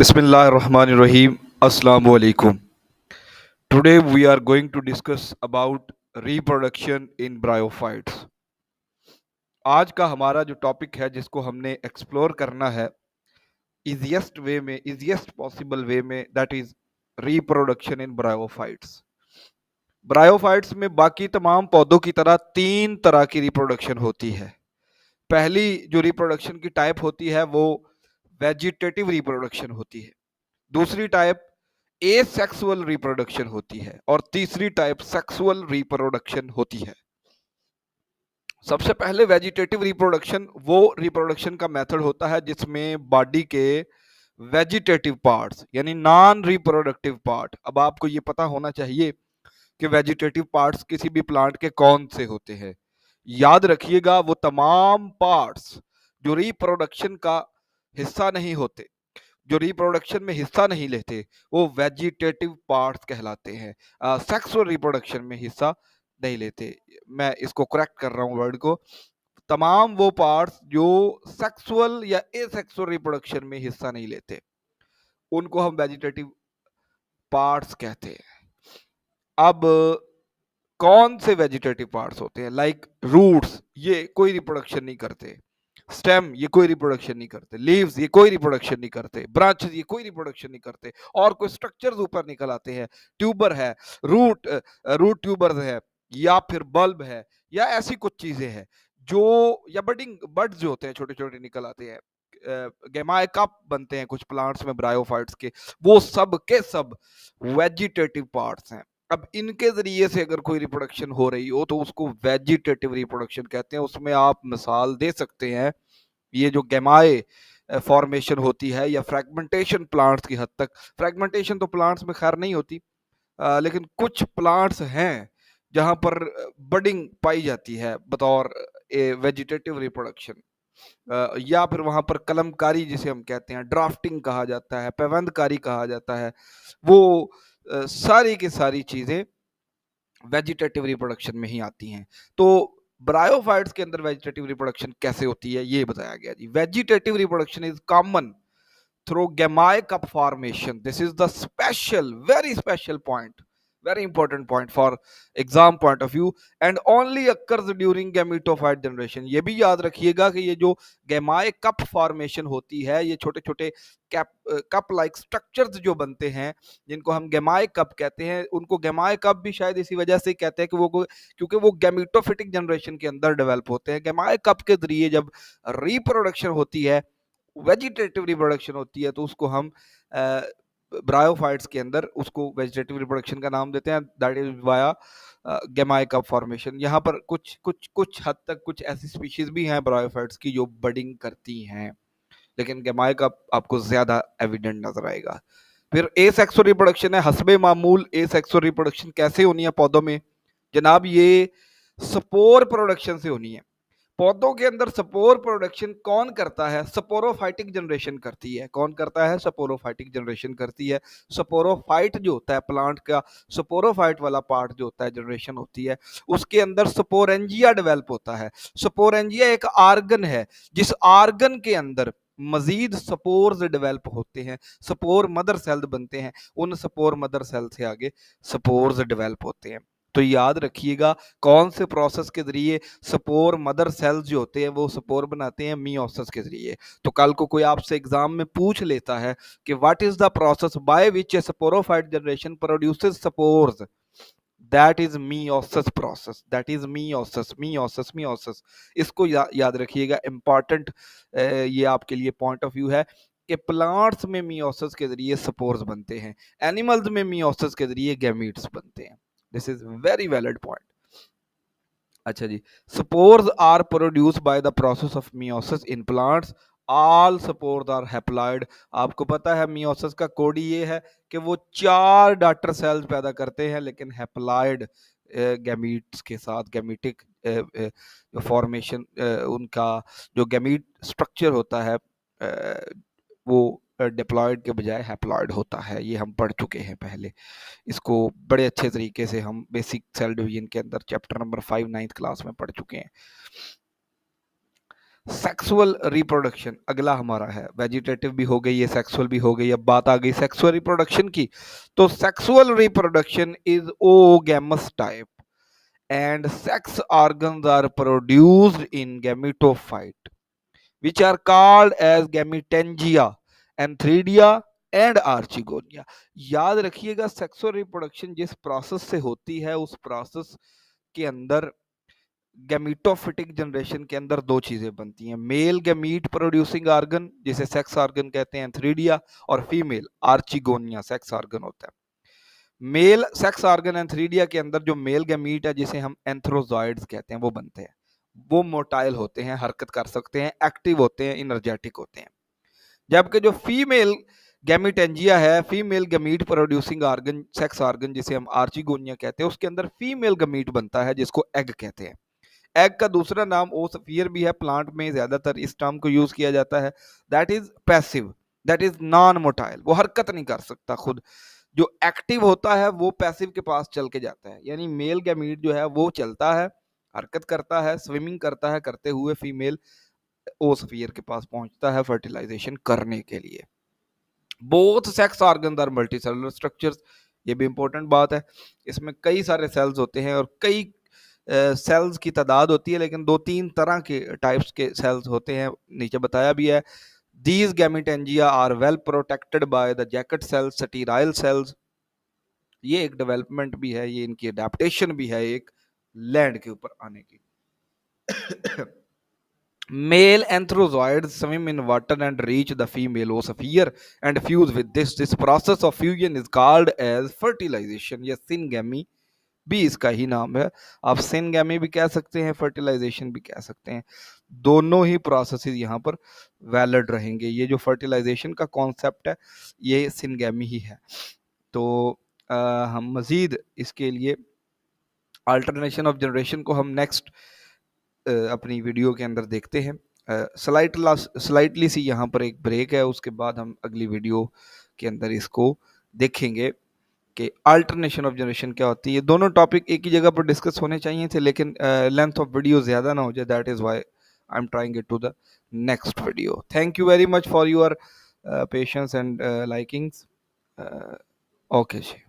Bismillahirrahmanirrahim. Assalamu alaikum. Today we are going to discuss about reproduction in bryophytes. आज का हमारा जो topic है जिसको हमने एक्सप्लोर करना है इजिएस्ट पॉसिबल वे में, that is reproduction in bryophytes. Bryophytes में बाकी तमाम पौधों की तरह तीन तरह की रिप्रोडक्शन होती है। पहली जो रिप्रोडक्शन की टाइप होती है वो वेजिटेटिव रिप्रोडक्शन होती है, दूसरी टाइप एसेक्सुअल रिप्रोडक्शन होती है और तीसरी टाइप सेक्सुअल रिप्रोडक्शन होती है। सबसे पहले वेजिटेटिव रिप्रोडक्शन वो रिप्रोडक्शन का मेथड होता है जिसमें बॉडी के वेजिटेटिव पार्ट्स यानी नॉन रिप्रोडक्टिव पार्ट, अब आपको ये पता होना चाहिए कि वेजिटेटिव पार्ट्स किसी भी प्लांट के कौन से होते हैं। याद रखिएगा वो तमाम पार्ट्स जो रिप्रोडक्शन का हिस्सा नहीं होते, जो रिप्रोडक्शन में हिस्सा नहीं लेते, वो वेजिटेटिव पार्ट्स कहलाते हैं। सेक्सुअल रिप्रोडक्शन में हिस्सा नहीं लेते। मैं इसको करेक्ट कर रहा हूँ वर्ड को। तमाम वो पार्ट्स जो सेक्सुअल या एसेक्सुअल रिप्रोडक्शन में हिस्सा नहीं लेते उनको हम वेजिटेटिव पार्ट्स कहते हैं। अब कौन से वेजिटेटिव पार्ट्स होते हैं? लाइक रूट्स, ये कोई रिप्रोडक्शन नहीं करते। स्टेम, ये कोई रिप्रोडक्शन नहीं करते। लीव्स, ये कोई रिप्रोडक्शन नहीं करते। ब्रांचेस, ये कोई रिप्रोडक्शन नहीं करते। और कोई स्ट्रक्चर्स ऊपर निकल आते हैं, ट्यूबर है, रूट ट्यूबर्स है, या फिर बल्ब है, या ऐसी कुछ चीजें हैं जो, या बडिंग बड्स जो होते हैं छोटे छोटे निकल आते हैं, गेमाए कप बनते हैं कुछ प्लांट्स में ब्रायोफाइट्स के, वो सब के सब वेजिटेटिव पार्ट्स हैं। अब इनके जरिए से अगर कोई रिप्रोडक्शन हो रही हो तो उसको वेजिटेटिव रिप्रोडक्शन कहते हैं। उसमें आप मिसाल दे सकते हैं ये जो गेमाए फॉर्मेशन होती है या फ्रैगमेंटेशन प्लांट्स की हद तक। फ्रैगमेंटेशन तो प्लांट्स में खैर नहीं होती, लेकिन कुछ प्लांट्स हैं जहां पर बडिंग पाई जाती है बतौर वेजिटेटिव रिप्रोडक्शन, या फिर वहां पर कलमकारी जिसे हम कहते हैं, ड्राफ्टिंग कहा जाता है, पैवंदकारी कहा जाता है, वो सारी की सारी चीजें वेजिटेटिव रिप्रोडक्शन में ही आती हैं। तो ब्रायोफाइट्स के अंदर वेजिटेटिव रिप्रोडक्शन कैसे होती है ये बताया गया जी। Vegetative reproduction is common through gamete cup formation. This is the special, very special point, very important point for exam point of view, and only occurs during gametophyte generation. ये भी याद रखिएगा कि ये जो gamete cup formation होती है, ये छोटे छोटे कप लाइक स्ट्रक्चर्स जो बनते हैं जिनको हम गेमाए कप कहते हैं, उनको गेमाए कप भी शायद इसी वजह से कहते हैं कि वो क्योंकि वो गैमेटोफिटिक जनरेशन के अंदर डेवलप होते हैं। गेमाए कप के जरिए जब रिप्रोडक्शन होती है, वेजिटेटिव रिप्रोडक्शन होती है, तो उसको हम ब्रायोफाइट्स के अंदर उसको वेजिटेटिव रिप्रोडक्शन का नाम देते हैं, that is via gemma cup formation. यहाँ पर कुछ कुछ कुछ हद तक कुछ ऐसी स्पीशीज भी हैं ब्रायोफाइट्स की जो बडिंग करती हैं, लेकिन गेमाए कप आपको ज्यादा एविडेंट नजर आएगा। फिर एसेक्सुअल रिप्रोडक्शन है। हस्बे मामूल एसेक्सुअल रिप्रोडक्शन कैसे होनी है पौधों में जनाब? ये स्पोर प्रोडक्शन से होनी है। पौधों के अंदर स्पोर प्रोडक्शन कौन करता है? स्पोरोफाइटिक जनरेशन करती है। कौन करता है? स्पोरोफाइटिक जनरेशन करती है। स्पोरोफाइट जो होता है प्लांट का, स्पोरोफाइट वाला पार्ट जो होता है, जनरेशन होती है, उसके अंदर स्पोरेंजिया डेवलप होता है। स्पोरेंजिया एक आर्गन है जिस आर्गन के अंदर मजीद स्पोर्स डेवलप होते हैं, स्पोर मदर सेल बनते हैं, उन स्पोर मदर सेल से आगे स्पोर्स डेवलप होते हैं। तो याद रखिएगा कौन से प्रोसेस के जरिए स्पोर मदर सेल्स जो होते हैं वो स्पोर बनाते हैं? मियोसिस के जरिए। तो कल को कोई आपसे एग्जाम में पूछ लेता है कि what is the process by which A sporophyte generation produces spores, that is meiosis process, that is meiosis, meiosis, meiosis. इसको याद रखिएगा, इंपॉर्टेंट ये आपके लिए पॉइंट ऑफ व्यू है कि प्लांट्स में मियोसिस के जरिए स्पोर्स बनते हैं, एनिमल्स में मियोसिस के जरिए गैमीट्स बनते हैं। This is very valid point. अच्छा जी, spores are produce by the process of meiosis in plants, all spores are haploid. आपको पता है मियोसिस का कोड ये है कि वो 4 डॉटर सेल्स पैदा करते हैं, लेकिन हैप्लॉइड गैमीट्स के साथ, गैमीटिक फॉर्मेशन, उनका जो गैमीट स्ट्रक्चर होता है वो डिप्लॉयड के बजाय हैप्लॉइड होता है। ये हम पढ़ चुके हैं पहले, इसको बड़े अच्छे तरीके से हम बेसिक सेल डिवीजन के अंदर चैप्टर नंबर 5 9th क्लास में पढ़ चुके हैं। सेक्सुअल रिप्रोडक्शन अगला हमारा है, वेजिटेटिव भी हो गई है, सेक्सुअल भी हो गई। अब बात आ गई सेक्सुअल रिप्रोडक्शन की, तो sexual reproduction is oogamous type and sex organs are produced in gametophyte which are called as gametangia, antheridia and archegonia। याद रखिएगा सेक्सुअल रिप्रोडक्शन जिस प्रोसेस से होती है उस प्रोसेस के अंदर गैमीटोफिटिक जनरेशन के अंदर दो चीजें बनती हैं, मेल गैमीट प्रोड्यूसिंग ऑर्गन जिसे सेक्स ऑर्गन कहते हैं एंथ्रीडिया, और फीमेल आर्चिगोनिया सेक्स ऑर्गन होता है। मेल सेक्स ऑर्गन एंथ्रीडिया के अंदर जो मेल गैमीट है जिसे हम एंथ्रोजॉइड्स कहते हैं वो बनते हैं। वो मोटाइल होते हैं, हरकत कर सकते हैं, एक्टिव होते हैं, इनर्जेटिक होते हैं। जबकि जो फीमेल गैमीटेंजिया है, female gamete producing organ sex organ जिसे हम आर्चिगोनिया कहते हैं, उसके अंदर फीमेल गमीट बनता है जिसको एग कहते हैं। एग का दूसरा नाम ओसफियर भी है, प्लांट में ज्यादातर इस टर्म को यूज किया जाता है। That is passive, that is non motile, वो हरकत नहीं कर सकता खुद। जो एक्टिव होता है वो पैसिव के पास चल के जाता है, यानी मेल गैमीट जो है वो चलता है, हरकत करता है, स्विमिंग करता है, करते हुए फीमेल ओस्फियर के पास पहुंचता है फर्टिलाइजेशन करने के लिए। Both sex organ are multicellular structures, ये भी इंपॉर्टेंट बात है। इसमें कई सारे सेल्स होते हैं और कई सेल्स की तादाद होती है, लेकिन दो तीन तरह के टाइप्स के सेल्स होते हैं, नीचे बताया भी है। These gametangia are well protected by the jacket cells, sterile cells। ये एक डेवलपमेंट भी है, ये इनकी अडेप्टेशन भी है एक लैंड के ऊपर आने की। Male anthrozoids swim in water and reach the female oosphere and fuse with this। This process of fusion is called as fertilization या syngamy भी इसका ही नाम है। आप सिनगैमी भी कह सकते हैं, फर्टिलाइजेशन भी कह सकते हैं, दोनों ही प्रोसेसेस यहाँ पर वैलिड रहेंगे। ये जो फर्टिलाइजेशन का कॉन्सेप्ट है ये सिनगैमी ही है। तो हम मज़ीद इसके लिए अल्टरनेशन ऑफ जनरेशन को हम नेक्स्ट अपनी वीडियो के अंदर देखते हैं। स्लाइटली सी यहाँ पर एक ब्रेक है, उसके बाद हम अगली वीडियो के अंदर इसको देखेंगे कि अल्टरनेशन ऑफ जनरेशन क्या होती है। दोनों टॉपिक एक ही जगह पर डिस्कस होने चाहिए थे, लेकिन लेंथ ऑफ वीडियो ज़्यादा ना हो जाए, that is why I am trying it to the next video. Thank you very much for your patience and likings. Okay ji.